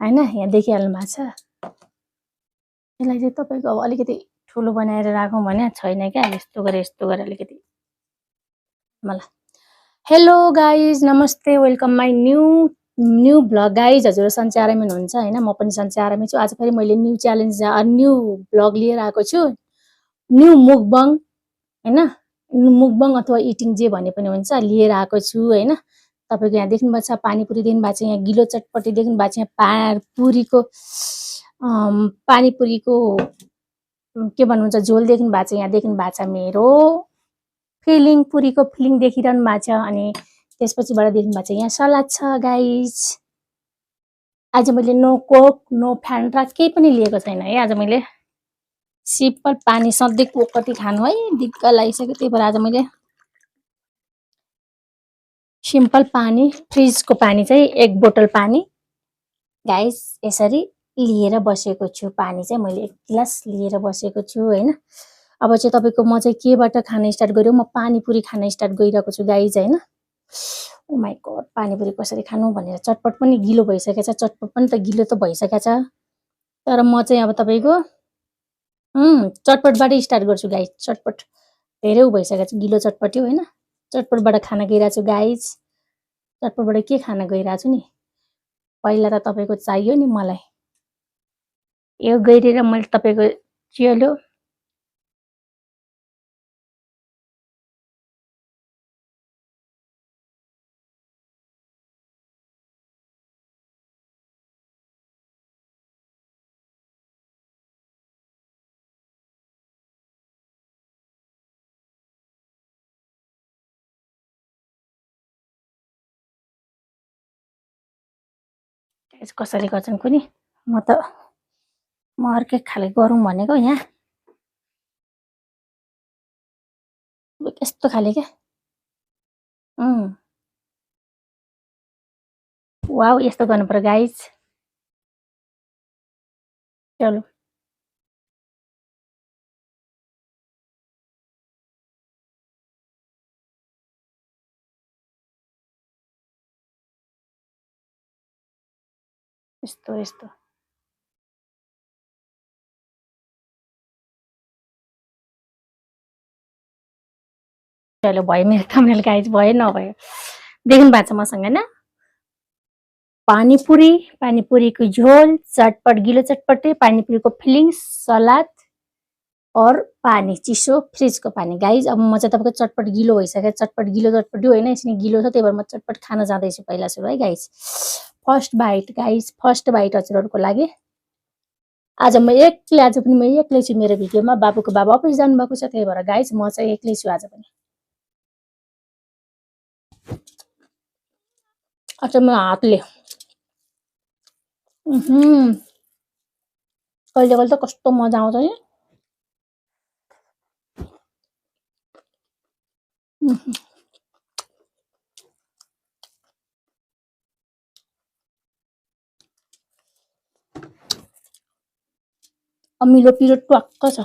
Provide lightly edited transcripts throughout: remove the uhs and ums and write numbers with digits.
हैन, यहाँ देखिहाल्नु भएको छ। यसलाई चाहिँ तपाईँको अब अलिकति ठुलो बनाएर राखौँ भने छैन क्या, यस्तो गरेर अलिकति मलाई। हेलो गाइज, नमस्ते, welcome my new blog guys. हजुर सन्चै आरामै हुनुहुन्छ हैन, म पनि सन्चै आरामै छु। आज फेरि मैले न्यू च्यालेन्ज न्यू ब्लग लिएर आएको छु, न्यू मुकबङ हैन, मुकबङ अथवा इटिङ जे भने पनि हुन्छ लिएर आएको छु हैन। तपाईको यहाँ देख्नु भएको छ पानीपुरी देख्नु भएको छ, यहाँ गिलो चटपटी देख्नु भएको छ, यहाँ पानीपुरीको के भन्नुहुन्छ झोल देख्नु भएको छ, यहाँ देख्नु भएको छ मेरो पुरीको फिलिङ देखिरहनु भएको छ, अनि त्यसपछिबाट देख्नु भएको छ यहाँ सलाद छ गाइज। आज मैले नो कोक नो फ्यान्टा केही पनि लिएको छैन है। आज मैले सिम्पल पानी, सधैँ कोक कति खानु है, दिक्क लागिसक्यो। त्यही भएर आज मैले सिम्पल पानी, फ्रिजको पानी चाहिँ 1 बोतल पानी गाइज यसरी लिएर बसेको छु। पानी चाहिँ मैले 1 गिलास लिएर बसेको छु हैन। अब चाहिँ तपाईको म चाहिँ केबाट खान स्टार्ट गर्यो, म पानीपुरी खान स्टार्ट गरिरहेको छु गाइज हैन। ओ माय गॉड, पानीपुरी कसरी खानु भनेर चटपट पनि गिलो भइसकेको छ, चटपट पनि त गिलो त भइसकेको छ। तर म चाहिँ अब तपाईको चटपटबाट स्टार्ट गर्छु गाइज। चटपट धेरै भइसकेको छ, गिलो चटपटी हो हैन। चटपटबाट खान गइरहेको छु गाइज। चटपटबाट के खान गइरहेको छु नि, पहिला त तपाईको चाहियो नि मलाई यो गइरेर मैले तपाईको चियलो कसरी गर्छन् कुनी, म अर्कै खाले गरौँ भनेको यहाँ यस्तो खाले क्या। वाउ, यस्तो गर्नु पर्यो गाइज। चलो यस्तो चलो भयो मेरो थम्बनेल गाइज, भयो नभयो देख्नु भएको छ मसँग हैन। पानीपुरीको झोल, चटपट गिलो चटपटे, पानीपुरीको फिलिङ, सलाद और पानी चिसो फ्रिजको पानी गाइज। अब म चाहिँ तपाईको चटपट गिलो भइसक्यो, चटपट गिलो चटपटी होइन, यसरी गिलो छ, त्यही भएर म चटपट खान जाँदैछु पहिला सुरु है guys. First bite guys, first bite हजुरहरुको लागि। आज पनि म एक्लै छु मेरो भिडियोमा, बाबुको बाबा अफिस जानु भएको छ, त्यही भएर गाइज म चाहिँ एक्लै छु आज पनि। अच्छा म हातले कहिले कहिले त कस्तो मजा आउँछ नि। अमिलो पिरो ट्वाक्क छ।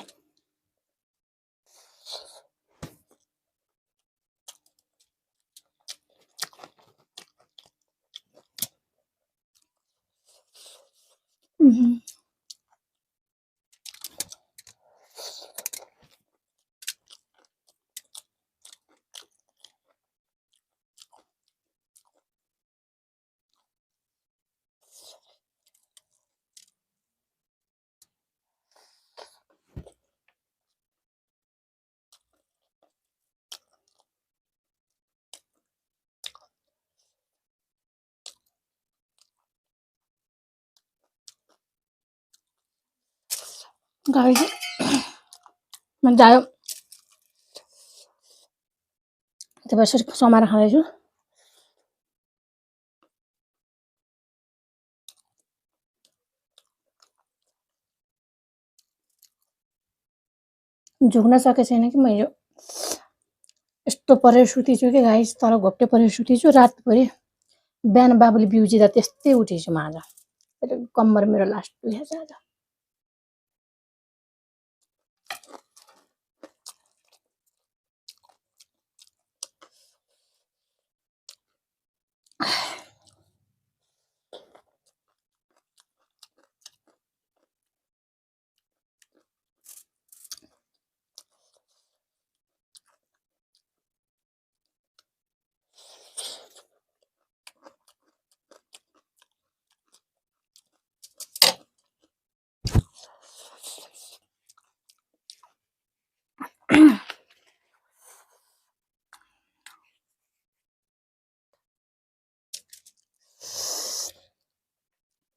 गाइज मजा आयो, त्यही भएर समाएर खाँदैछु। झुक्न सके छैन कि मैले यस्तो परेर सुतेछु कि गाइस, तल घोप्टे परेर सुतेछु रातभरि। बिहान बाबुले बिउजिँदा त्यस्तै उठेछु म आज। कम्मर मेरो लास्ट दुखेछ आज।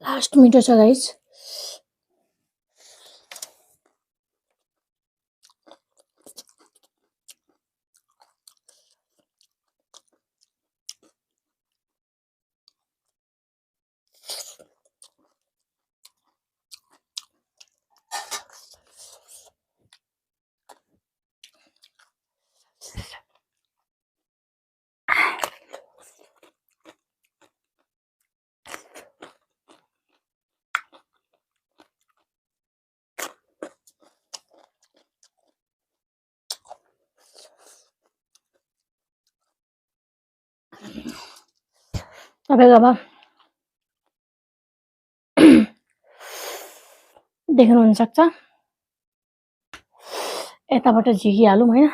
लास्ट मिठो छ गाइस। तपाईँको अब देख्नु हुन सक्छ यताबाट झिकिहालौँ हैन।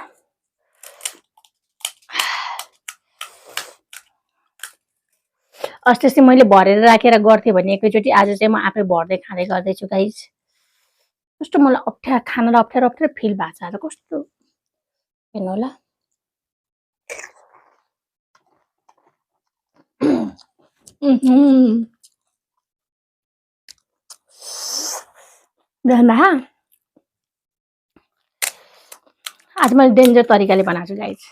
अस्ति चाहिँ मैले भरेर राखेर गर्थेँ भने एकैचोटि आज चाहिँ म आफै भर्दै खाँदै गर्दैछु गाइस। कस्तो मलाई अप्ठ्यारो खानलाई अप्ठ्यारो अप्ठ्यारो फिल भएको छ र कस्तो हेर्नु होला। देख्नुभयो आज मैले डेन्जर तरिकाले बनाएको छु गाइस।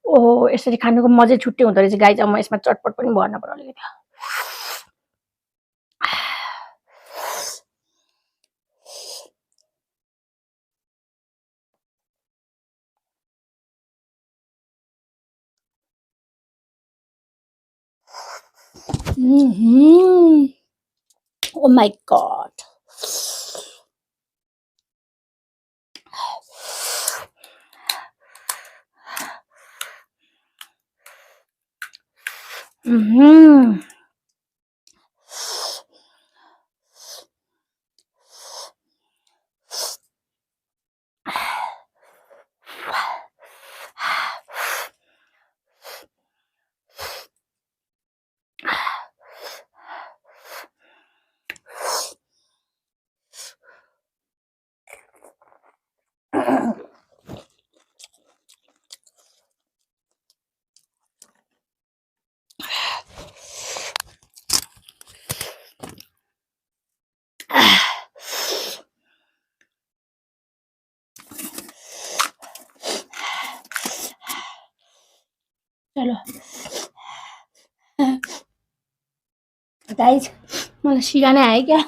ओहो यसरी खानुको मजै छुट्टै हुँदो रहेछ गाइस। अब म यसमा चटपट पनि भर्न पर्यो अलिकति। Oh my god. चलो गाइस मलाई सिगा नै आयो क्या।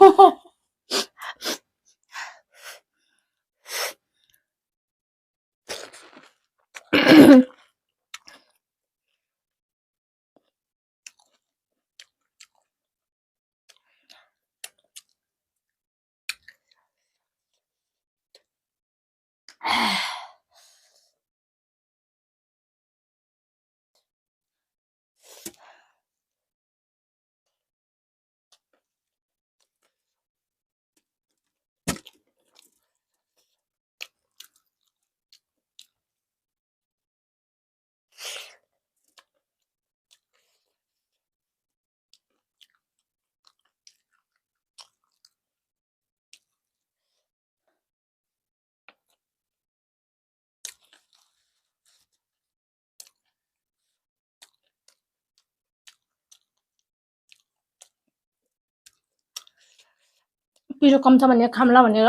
पिरो कम छ भनेर खाम्ला भनेर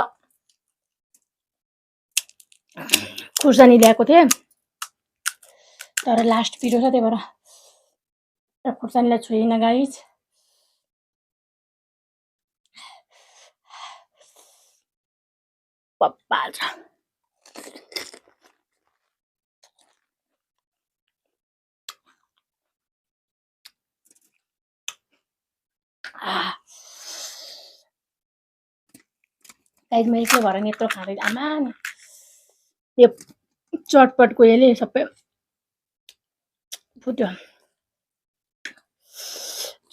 खुर्सानी ल्याएको थिएँ तर लास्ट पिरो छ त्यही भएर खुर्सानीलाई छोइनँ गाइस। बब्बाल छ। गाइस मैले के भएर नि यत्रो खाँदै आमा यो चटपटको यसले सबै फुट्यो।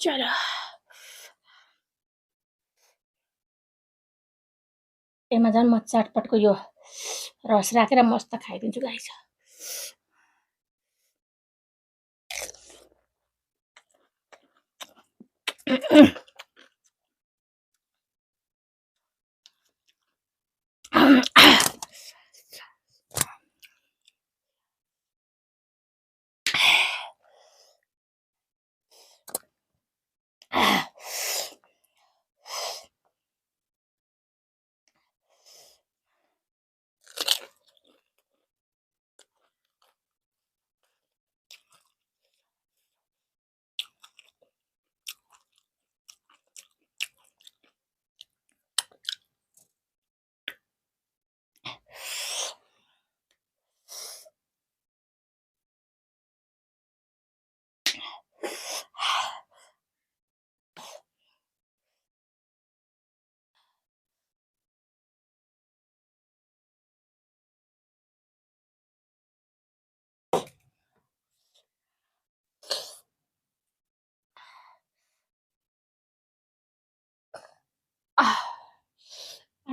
चलो यसमा झन् म चटपटको यो रस राखेर मस्त खाइदिन्छु गाइस।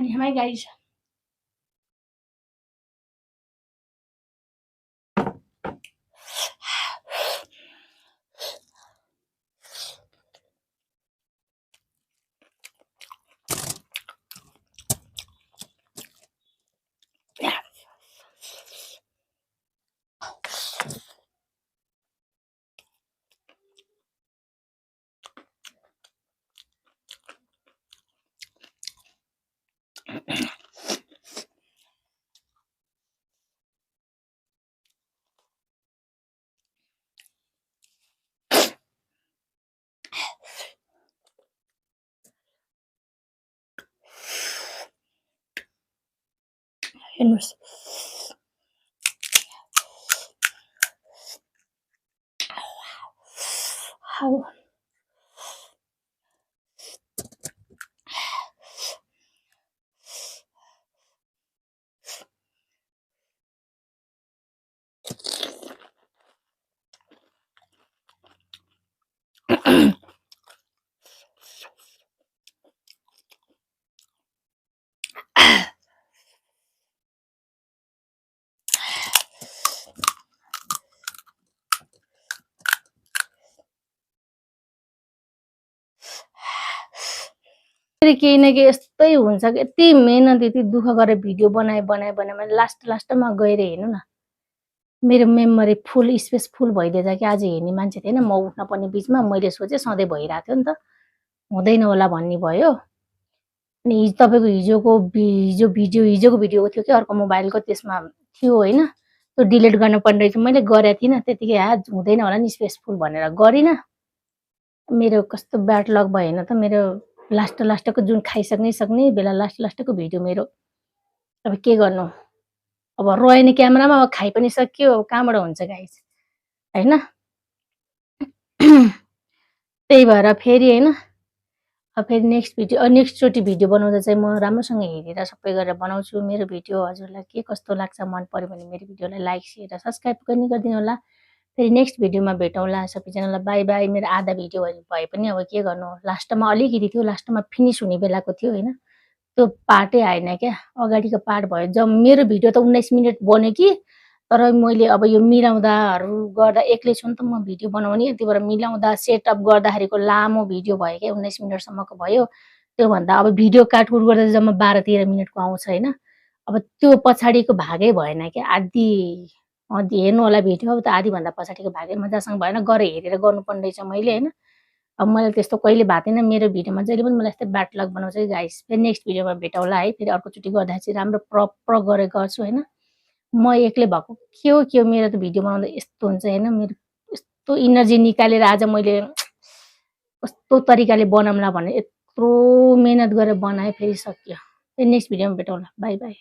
अनि हाई गाइज हेर्नुहोस् हाउ फेरि केही न केही यस्तै हुन्छ कि यति मेहनत यति दुःख गरेर भिडियो बनाए मैले लास्टमा गएर हेर्नु न मेरो मेमोरी फुल स्पेस फुल भइदिएछ कि आज हेर्ने मान्छे थिएन म उठ्न पर्ने बिचमा मैले सोचेँ सधैँ भइरहेको थियो नि त हुँदैन होला भन्ने भयो अनि तपाईँको हिजोको भिडियोको थियो कि अर्को मोबाइलको त्यसमा थियो होइन त्यो डिलिट गर्न पर्ने रहेछ मैले गरेको थिइनँ त्यतिकै हुँदैन होला नि स्पेसफुल भनेर गरिनँ मेरो कस्तो ब्याड लक भयो होइन त मेरो लास्टको जुन खाइसक्ने बेला लास्टको भिडियो मेरो अब के गर्नु अब रोएन क्यामेरामा अब खाइ पनि सक्यो कहाँबाट हुन्छ गाइस होइन त्यही भएर फेरि होइन फेरि नेक्स्टचोटि भिडियो बनाउँदा चाहिँ म राम्रोसँग हेरेर सबै गरेर बनाउँछु मेरो भिडियो हजुरलाई के कस्तो लाग्छ मन पर्यो भने मेरो भिडियोलाई लाइक शेयर र सब्सक्राइब पनि गरिदिनु होला फेरि नेक्स्ट भिडियोमा भेटौँला सबैजनालाई बाई बाई मेरो आधा भिडियो भए पनि अब के गर्नु लास्टमा अलिकति थियो लास्टमा फिनिस हुने बेलाको थियो होइन त्यो पार्टै आएन क्या अगाडिको पार्ट भयो जब मेरो भिडियो त 19 मिनट बन्यो कि तर मैले अब यो मिलाउँदाहरू गर्दा एक्लै छु नि त म भिडियो बनाउने त्यही भएर मिलाउँदा सेटअप गर्दाखेरिको लामो भिडियो भयो क्या 19 मिनटसम्मको भयो त्योभन्दा अब भिडियो काटकुट गर्दा जम्मा 12-13 मिनटको आउँछ होइन अब त्यो पछाडिको भागै भएन क्या आधी हेर्नु होला भिडियो अब त आधीभन्दा पछाडिको भागै मजासँग भएन गएर हेरेर गर्नुपर्ने रहेछ मैले होइन अब मैले त्यस्तो कहिले भएको थिएन मेरो भिडियोमा जहिले पनि मलाई यस्तै ब्याड लक बनाउँछ कि गाइस फेरि नेक्स्ट भिडियोमा भेटौँला है फेरि अर्कोचोटि गर्दाखेरि चाहिँ राम्रो प्रपर गरेर गर्छु होइन म एक्लै भएको के हो मेरो त भिडियो बनाउँदा यस्तो हुन्छ होइन मेरो यस्तो इनर्जी निकालेर आज मैले कस्तो तरिकाले बनाउँला भने यत्रो मेहनत गरेर बनाएँ फेरि सक्यो फेरि नेक्स्ट भिडियोमा भेटौँला बाई बाई